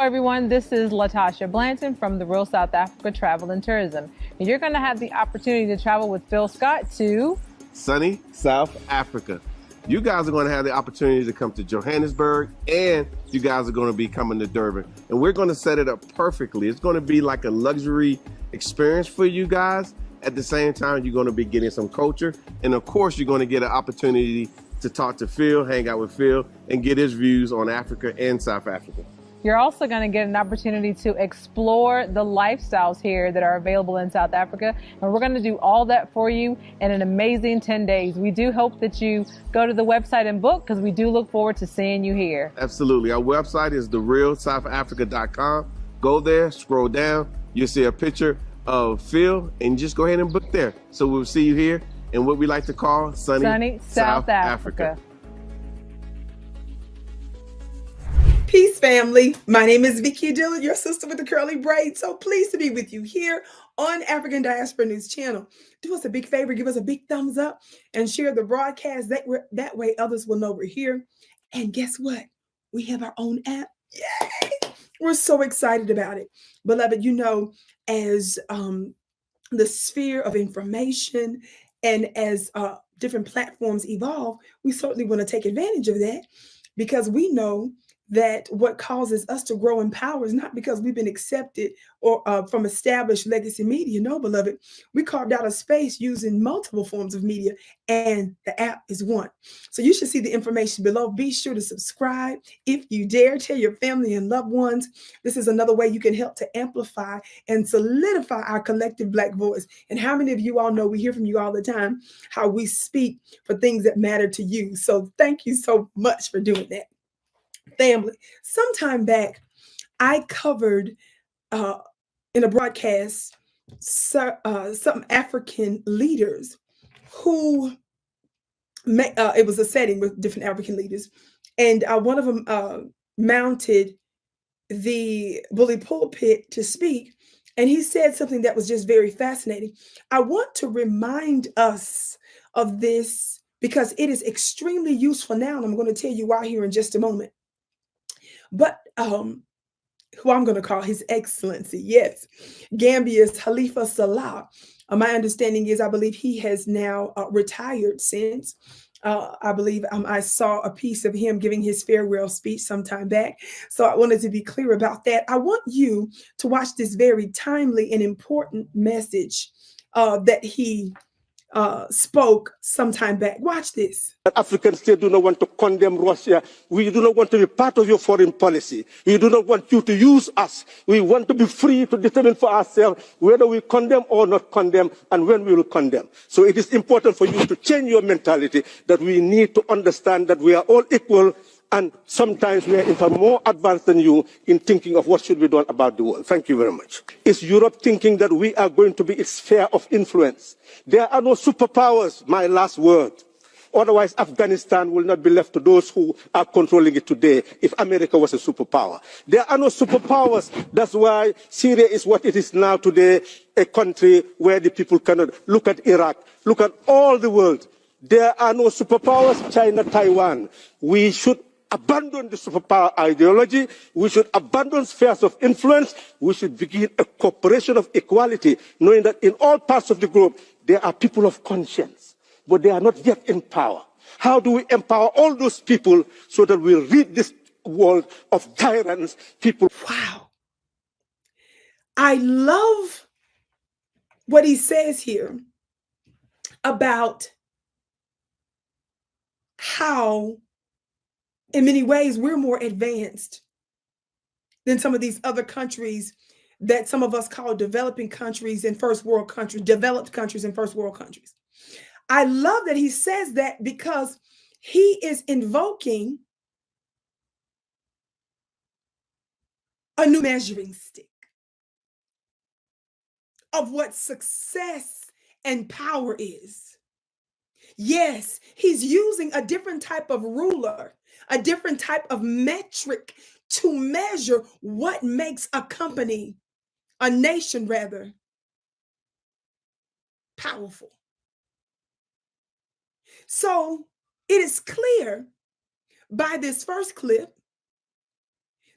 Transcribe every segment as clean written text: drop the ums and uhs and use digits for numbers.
Everyone, this is Latasha Blanton from the Real South Africa Travel and Tourism. And you're going to have the opportunity to travel with Phil Scott to sunny South Africa. You guys are going to have the opportunity to come to Johannesburg, and you guys are going to be coming to Durban. And we're going to set it up perfectly. It's going to be like a luxury experience for you guys. At the same time, you're going to be getting some culture. And of course, you're going to get an opportunity to talk to Phil, hang out with Phil, and get his views on Africa and South Africa. You're also going to get an opportunity to explore the lifestyles here that are available in South Africa. And we're going to do all that for you in an amazing 10 days. We do hope that you go to the website and book, because we do look forward to seeing you here. Absolutely. Our website is therealsouthafrica.com. Go there, scroll down. You'll see a picture of Phil, and just go ahead and book there. So we'll see you here in what we like to call sunny South Africa. Peace, family. My name is Vicki Dillard, your sister with the curly braids. So pleased to be with you here on African Diaspora News Channel. Do us a big favor, give us a big thumbs up and share the broadcast. That way others will know we're here. And guess what? We have our own app. Yay! We're so excited about it. Beloved, you know, as the sphere of information and as different platforms evolve, we certainly want to take advantage of that, because we know that what causes us to grow in power is not because we've been accepted or from established legacy media. No, beloved, we carved out a space using multiple forms of media, and the app is one. So you should see the information below. Be sure to subscribe. If you dare, tell your family and loved ones. This is another way you can help to amplify and solidify our collective Black voice. And how many of you all know, we hear from you all the time, how we speak for things that matter to you. So thank you so much for doing that. Family, sometime back, I covered in a broadcast some African leaders who it was a setting with different African leaders, and one of them mounted the bully pulpit to speak, and he said something that was just very fascinating. I want to remind us of this because it is extremely useful now, and I'm going to tell you why here in just a moment. But who I'm going to call His Excellency, yes, Gambia's Halifa Sallah. My understanding is, I believe he has now retired since. I believe I saw a piece of him giving his farewell speech sometime back. So I wanted to be clear about that. I want you to watch this very timely and important message that he spoke sometime back. Watch this. African states do not want to condemn Russia. We do not want to be part of your foreign policy. We do not want you to use us. We want to be free to determine for ourselves whether we condemn or not condemn, and when we will condemn. So it is important for you to change your mentality, that we need to understand that we are all equal, and sometimes we are in fact more advanced than you in thinking of what should be done about the world. Thank you very much. Is Europe thinking that we are going to be its sphere of influence? There are no superpowers, my last word. Otherwise, Afghanistan will not be left to those who are controlling it today if America was a superpower. There are no superpowers. That's why Syria is what it is now today, a country where the people cannot. Look at Iraq. Look at all the world. There are no superpowers, China, Taiwan. We should abandon the superpower ideology. We should abandon spheres of influence. We should begin a cooperation of equality, knowing that in all parts of the globe, there are people of conscience, but they are not yet in power. How do we empower all those people so that we'll rid this world of tyrants, people? Wow. I love what he says here about how, in many ways, we're more advanced than some of these other countries that some of us call developing countries and first world countries, developed countries and first world countries. I love that he says that, because he is invoking a new measuring stick of what success and power is. Yes, he's using a different type of ruler, a different type of metric to measure what makes a company, a nation rather, powerful. So it is clear by this first clip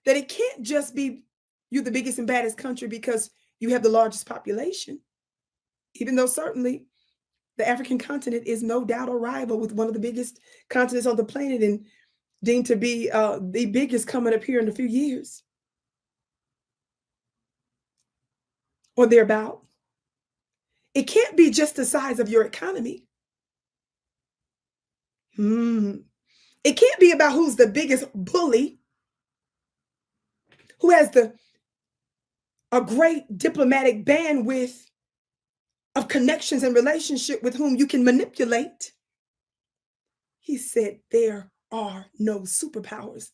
that it can't just be you're the biggest and baddest country because you have the largest population, even though certainly the African continent is no doubt a rival with one of the biggest continents on the planet and deemed to be the biggest coming up here in a few years or thereabout. It can't be just the size of your economy. It can't be about who's the biggest bully, who has a great diplomatic bandwidth of connections and relationship with whom you can manipulate. He said there are no superpowers.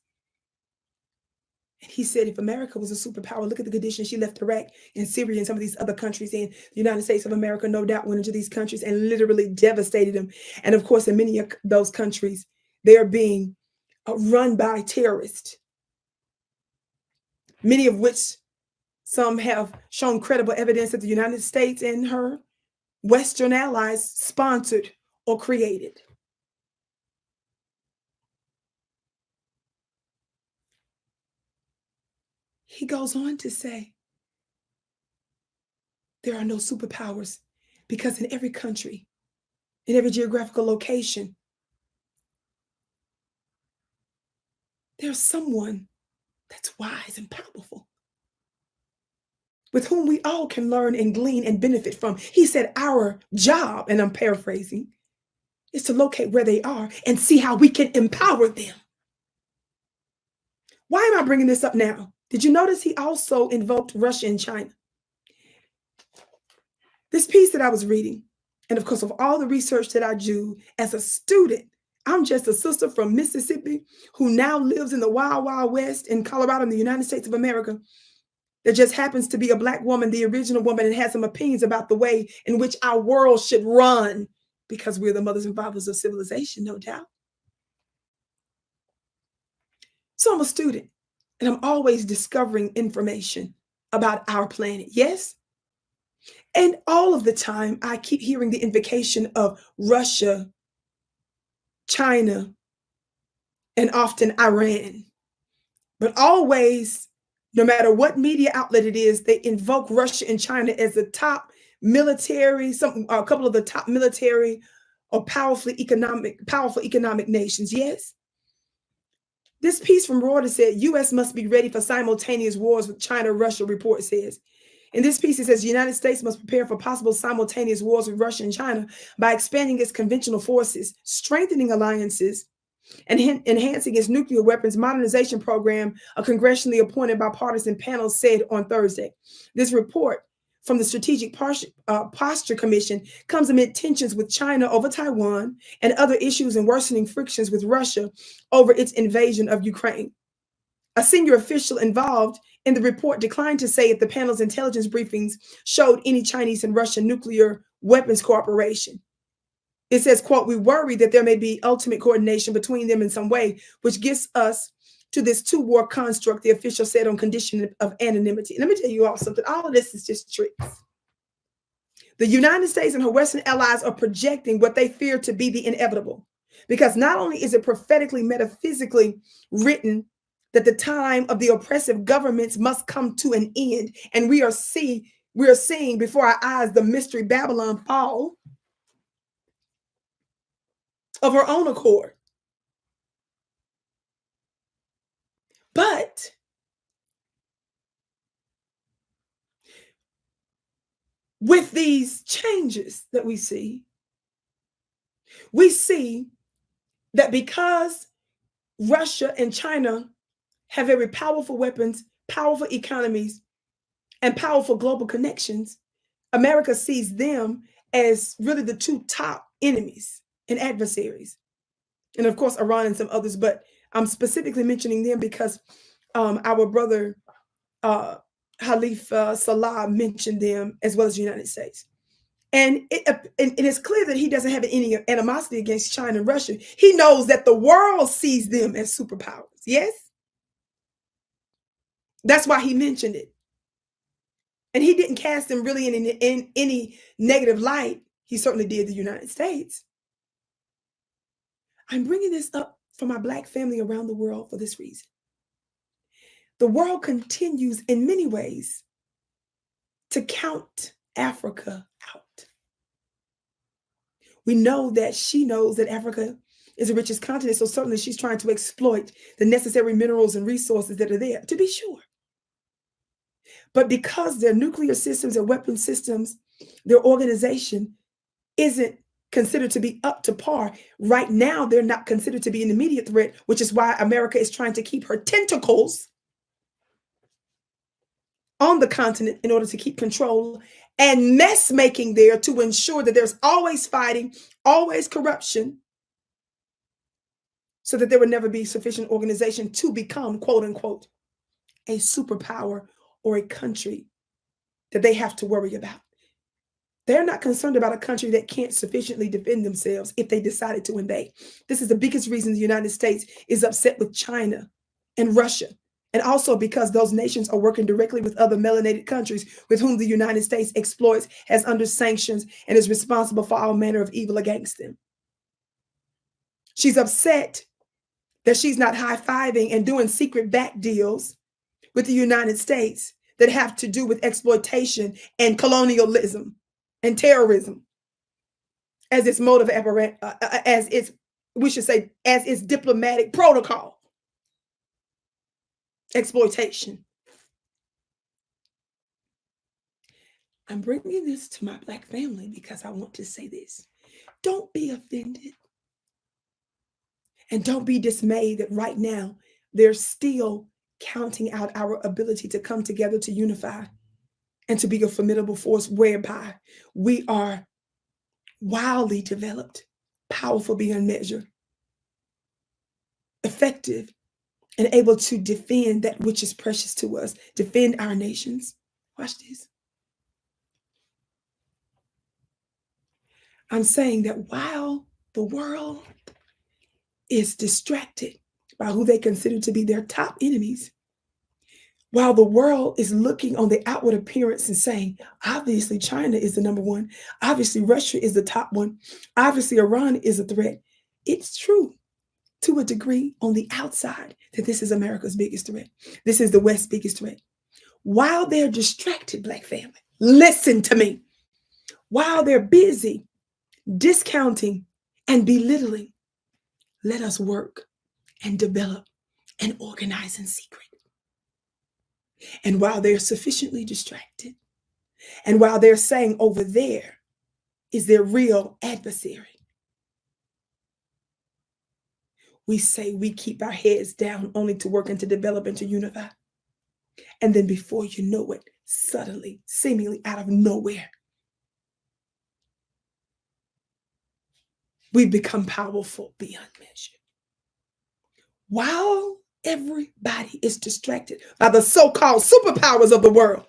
And he said if America was a superpower, look at the conditions she left Iraq and Syria and some of these other countries. And the United States of America no doubt went into these countries and literally devastated them. And of course, in many of those countries, they are being run by terrorists, many of which some have shown credible evidence that the United States and her Western allies sponsored or created. He goes on to say, there are no superpowers because in every country, in every geographical location, there's someone that's wise and powerful, with whom we all can learn and glean and benefit from. He said our job, and I'm paraphrasing, is to locate where they are and see how we can empower them. Why am I bringing this up now? Did you notice he also invoked Russia and China? This piece that I was reading, and of course, of all the research that I do as a student, I'm just a sister from Mississippi who now lives in the wild, wild west in Colorado in the United States of America that just happens to be a Black woman, the original woman, and has some opinions about the way in which our world should run because we're the mothers and fathers of civilization, no doubt. So I'm a student and I'm always discovering information about our planet. Yes. And all of the time I keep hearing the invocation of Russia, China, and often Iran. But always, no matter what media outlet it is, they invoke Russia and China as the top military, a couple of the top military or powerful economic nations. Yes. This piece from Reuters said, U.S. must be ready for simultaneous wars with China, Russia, report says. In this piece, it says the United States must prepare for possible simultaneous wars with Russia and China by expanding its conventional forces, strengthening alliances, and enhancing its nuclear weapons modernization program, a congressionally appointed bipartisan panel said on Thursday. This report from the Strategic Posture Commission comes amid tensions with China over Taiwan and other issues and worsening frictions with Russia over its invasion of Ukraine. A senior official involved in the report declined to say if the panel's intelligence briefings showed any Chinese and Russian nuclear weapons cooperation. It says, quote, we worry that there may be ultimate coordination between them in some way, which gets us to this two-war construct, the official said on condition of anonymity. Let me tell you all something. All of this is just tricks. The United States and her Western allies are projecting what they fear to be the inevitable, because not only is it prophetically, metaphysically written that the time of the oppressive governments must come to an end, and we are seeing before our eyes the mystery Babylon fall of her own accord. But with these changes that we see that because Russia and China have very powerful weapons, powerful economies, and powerful global connections, America sees them as really the two top enemies and adversaries. And of course, Iran and some others, but I'm specifically mentioning them because our brother Halifa Sallah mentioned them as well as the United States. And it is clear that he doesn't have any animosity against China and Russia. He knows that the world sees them as superpowers. Yes? That's why he mentioned it. And he didn't cast them really in any negative light. He certainly did the United States. I'm bringing this up for my Black family around the world for this reason. the world continues in many ways to count Africa out. We know that she knows that Africa is the richest continent, so certainly she's trying to exploit the necessary minerals and resources that are there, to be sure. But because their nuclear systems and weapon systems, their organization isn't considered to be up to par, right now they're not considered to be an immediate threat, which is why America is trying to keep her tentacles on the continent in order to keep control and mess making there to ensure that there's always fighting, always corruption, so that there would never be sufficient organization to become, quote unquote, a superpower or a country that they have to worry about. They're not concerned about a country that can't sufficiently defend themselves if they decided to invade. This is the biggest reason the United States is upset with China and Russia. And also because those nations are working directly with other melanated countries with whom the United States exploits, has under sanctions, and is responsible for all manner of evil against them. She's upset that she's not high-fiving and doing secret back deals with the United States that have to do with exploitation and colonialism and terrorism as its mode of as its diplomatic protocol. Exploitation. I'm bringing this to my Black family because I want to say this. Don't be offended. And don't be dismayed that right now they're still counting out our ability to come together, to unify, and to be a formidable force whereby we are wildly developed, powerful beyond measure, effective, and able to defend that which is precious to us, defend our nations. Watch this. I'm saying that while the world is distracted by who they consider to be their top enemies, while the world is looking on the outward appearance and saying, obviously China is the number one, obviously Russia is the top one, obviously Iran is a threat. It's true to a degree on the outside that this is America's biggest threat. This is the West's biggest threat. While they're distracted, Black family, listen to me. While they're busy discounting and belittling, let us work and develop and organize in secret. And while they're sufficiently distracted, and while they're saying over there is their real adversary, we say we keep our heads down only to work and to develop and to unify. And then before you know it, suddenly, seemingly out of nowhere, we become powerful beyond measure. While everybody is distracted by the so-called superpowers of the world,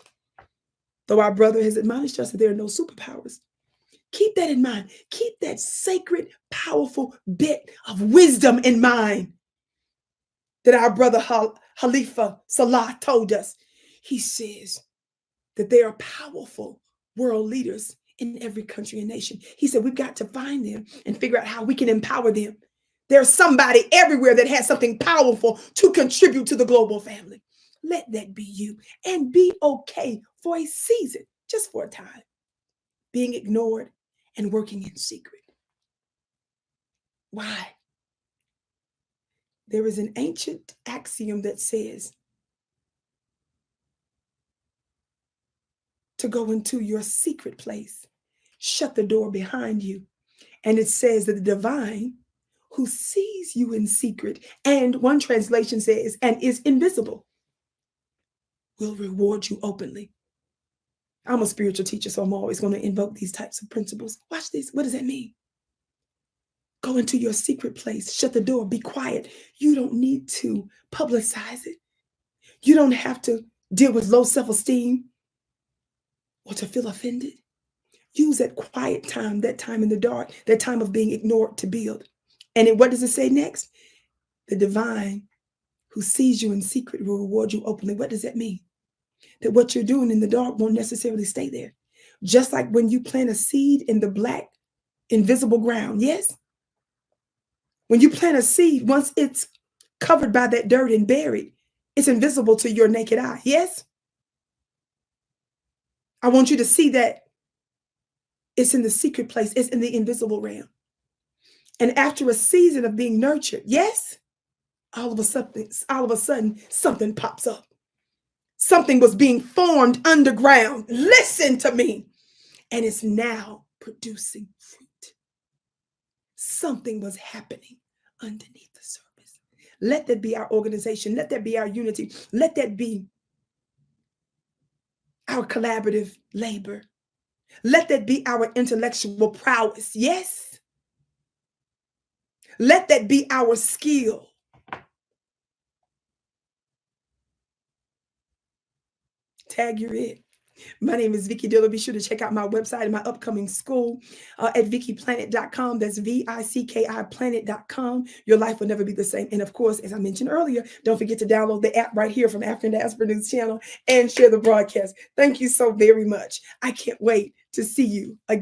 though our brother has admonished us that there are no superpowers, keep that in mind. Keep that sacred, powerful bit of wisdom in mind that our brother Halifa Sallah told us. He says that there are powerful world leaders in every country and nation. He said we've got to find them and figure out how we can empower them. There's somebody everywhere that has something powerful to contribute to the global family. Let that be you, and be okay for a season, just for a time, being ignored and working in secret. Why? There is an ancient axiom that says to go into your secret place, shut the door behind you. And it says that the divine who sees you in secret, and one translation says, and is invisible, will reward you openly. I'm a spiritual teacher, so I'm always going to invoke these types of principles. Watch this. What does that mean? Go into your secret place, shut the door, be quiet. You don't need to publicize it. You don't have to deal with low self-esteem or to feel offended. Use that quiet time, that time in the dark, that time of being ignored to build. And what does it say next? The divine who sees you in secret will reward you openly. What does that mean? That what you're doing in the dark won't necessarily stay there. Just like when you plant a seed in the black, invisible ground, yes? When you plant a seed, once it's covered by that dirt and buried, It's invisible to your naked eye. Yes? I want you to see that it's in the secret place. It's in the invisible realm. And after a season of being nurtured, yes, all of a sudden, something pops up. Something was being formed underground. Listen to me. And it's now producing fruit. Something was happening underneath the surface. Let that be our organization. Let that be our unity. Let that be our collaborative labor. Let that be our intellectual prowess. Yes. Let that be our skill. Tag, you're it. My name is Vicki Dillard. Be sure to check out my website and my upcoming school at VickiPlanet.com. That's VICKI Planet.com. Your life will never be the same. And of course, as I mentioned earlier, don't forget to download the app right here from African Diaspora News Channel and share the broadcast. Thank you so very much. I can't wait to see you again.